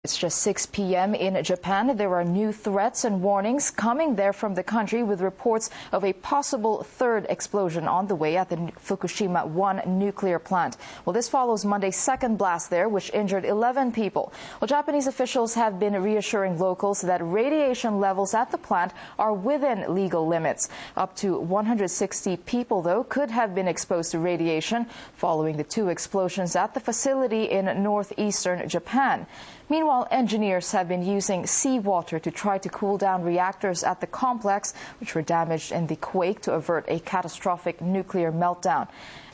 It's just 6 p.m. in Japan. There are new threats and warnings coming there from the country, with reports of a possible third explosion on the way at the Fukushima 1 nuclear plant. Well, this follows Monday's second blast there, which injured 11 people. Well, Japanese officials have been reassuring locals that radiation levels at the plant are within legal limits. Up to 160 people, though, could have been exposed to radiation following the two explosions at the facility in northeastern Japan. Meanwhile, engineers have been using seawater to try to cool down reactors at the complex, which were damaged in the quake, to avert a catastrophic nuclear meltdown.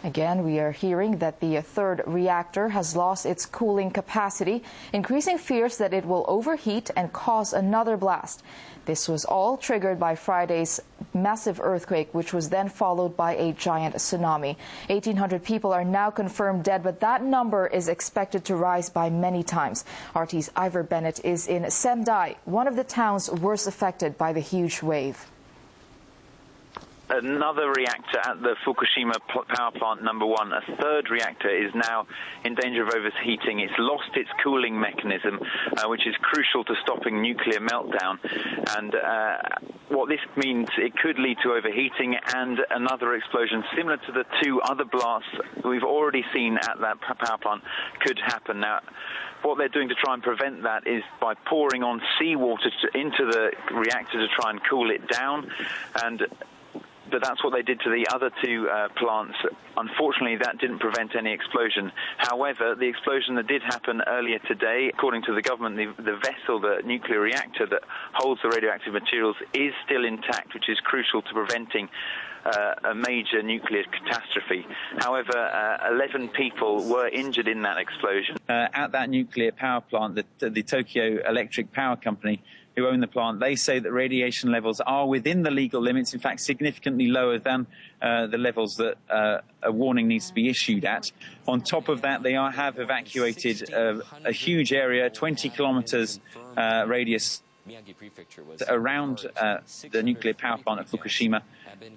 Again, we are hearing that the third reactor has lost its cooling capacity, increasing fears that it will overheat and cause another blast. This was all triggered by Friday's massive earthquake, which was then followed by a giant tsunami. 1,800 people are now confirmed dead, but that number is expected to rise by many times. RT's Ivor Bennett is in Sendai, one of the towns worst affected by the huge wave. Another reactor at the Fukushima power plant number 1, a third reactor, is now in danger of overheating. It's lost its cooling mechanism, which is crucial to stopping nuclear meltdown. And what this means, it could lead to overheating and another explosion similar to the two other blasts we've already seen at that power plant could happen. Now, what they're doing to try and prevent that is by pouring on seawater into the reactor to try and cool it down. But that's what they did to the other two plants. Unfortunately, that didn't prevent any explosion. However, the explosion that did happen earlier today, according to the government, the vessel, the nuclear reactor that holds the radioactive materials, is still intact, which is crucial to preventing a major nuclear catastrophe. However, 11 people were injured in that explosion. At that nuclear power plant, the Tokyo Electric Power Company, who own the plant, they say that radiation levels are within the legal limits, in fact significantly lower than the levels that a warning needs to be issued at. On top of that, they have evacuated a huge area, 20 kilometers radius around the nuclear power plant at Fukushima,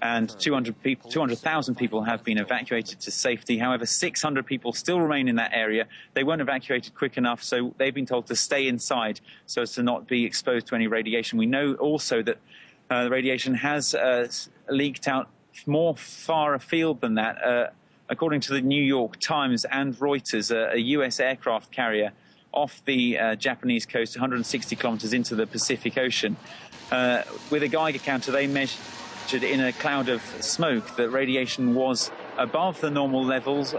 and 200,000 people have been evacuated to safety. However, 600 people still remain in that area. They weren't evacuated quick enough, so they've been told to stay inside so as to not be exposed to any radiation. We know also that the radiation has leaked out far afield than that. According to the New York Times and Reuters, a US aircraft carrier off the Japanese coast, 160 kilometers into the Pacific Ocean. With a Geiger counter, they measured in a cloud of smoke that radiation was above the normal levels.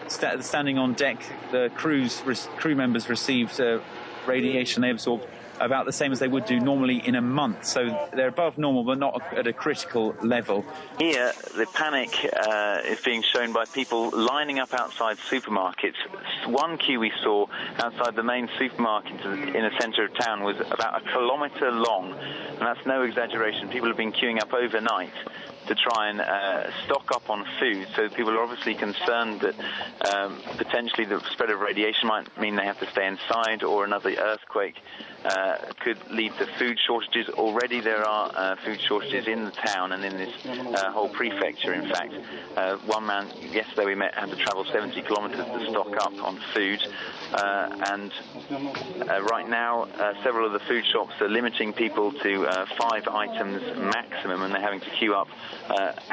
Standing on deck, the crew members received radiation they absorbed about the same as they would do normally in a month. So they're above normal, but not at a critical level. Here, the panic is being shown by people lining up outside supermarkets. One queue we saw outside the main supermarket in the centre of town was about 1 kilometre long, and that's no exaggeration. People have been queuing up overnight to try and stock up on food. So people are obviously concerned that potentially the spread of radiation might mean they have to stay inside, or another earthquake could lead to food shortages. Already there are food shortages in the town and in this whole prefecture, in fact. One man yesterday we met had to travel 70 kilometres to stock up on food, and right now several of the food shops are limiting people to 5 items maximum, and they're having to queue up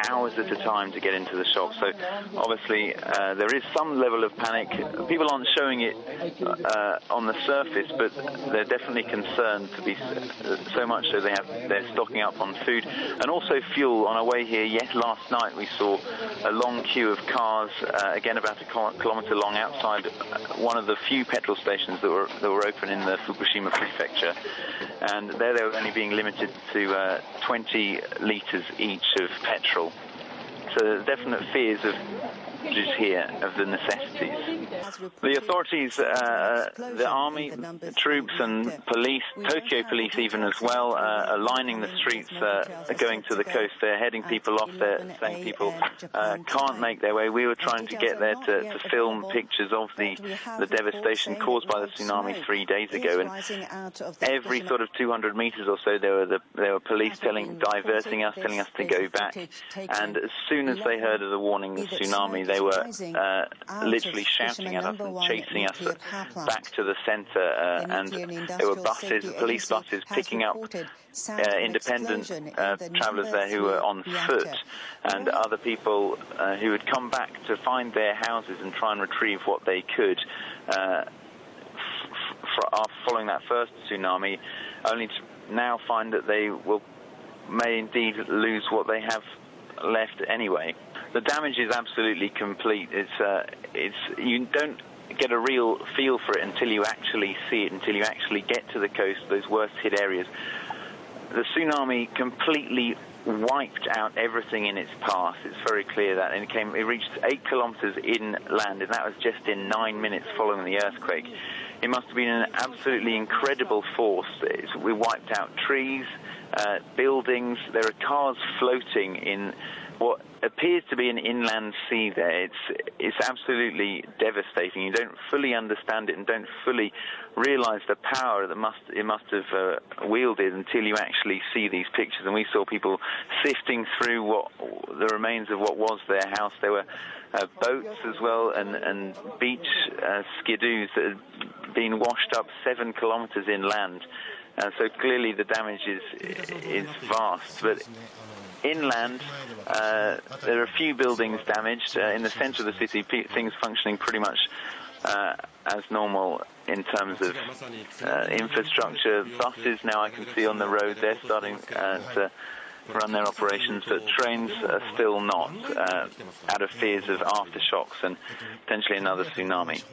hours at a time to get into the shop. So obviously there is some level of panic. People aren't showing it on the surface, but they're definitely concerned, to be so much so they're stocking up on food and also fuel. On our way here, last night we saw a long queue of cars, again about 1 kilometre long, outside one of the few petrol stations that were open in the Fukushima prefecture, and there they were only being limited to 20 litres each of petrol. So there's definite fears of here of the necessities. The authorities, the army, the troops and police, Tokyo police even as well, are lining the streets, going to the coast. They're heading people off there, saying people can't make their way. We were trying to get there to film pictures of the devastation caused by the tsunami 3 days ago, and every sort of 200 meters or so there were police diverting us, telling us to go back, and as soon as they heard of the warning of tsunami, They were literally shouting at us and chasing us back to the centre, and there were buses, police buses, picking up independent travellers there who were on foot, and other people who had come back to find their houses and try and retrieve what they could following that first tsunami, only to now find that they may indeed lose what they have left anyway. The damage is absolutely complete. You don't get a real feel for it until you actually see it, until you actually get to the coast, those worst hit areas. The tsunami completely wiped out everything in its path. It's very clear that, and it reached 8 kilometers inland, and that was just in 9 minutes following the earthquake. It must have been an absolutely incredible force. We wiped out trees, buildings. There are cars floating in what appears to be an inland sea there. It's absolutely devastating. You don't fully understand it and don't fully realize the power that it must have wielded until you actually see these pictures. And we saw people sifting through the remains of what was their house. There were boats as well, and beach skidoos that had been washed up 7 kilometers inland. So clearly the damage is vast. But inland, there are a few buildings damaged. In the center of the city, things functioning pretty much as normal in terms of infrastructure. Buses now I can see on the road, they're starting to run their operations, but trains are still not, out of fears of aftershocks and potentially another tsunami.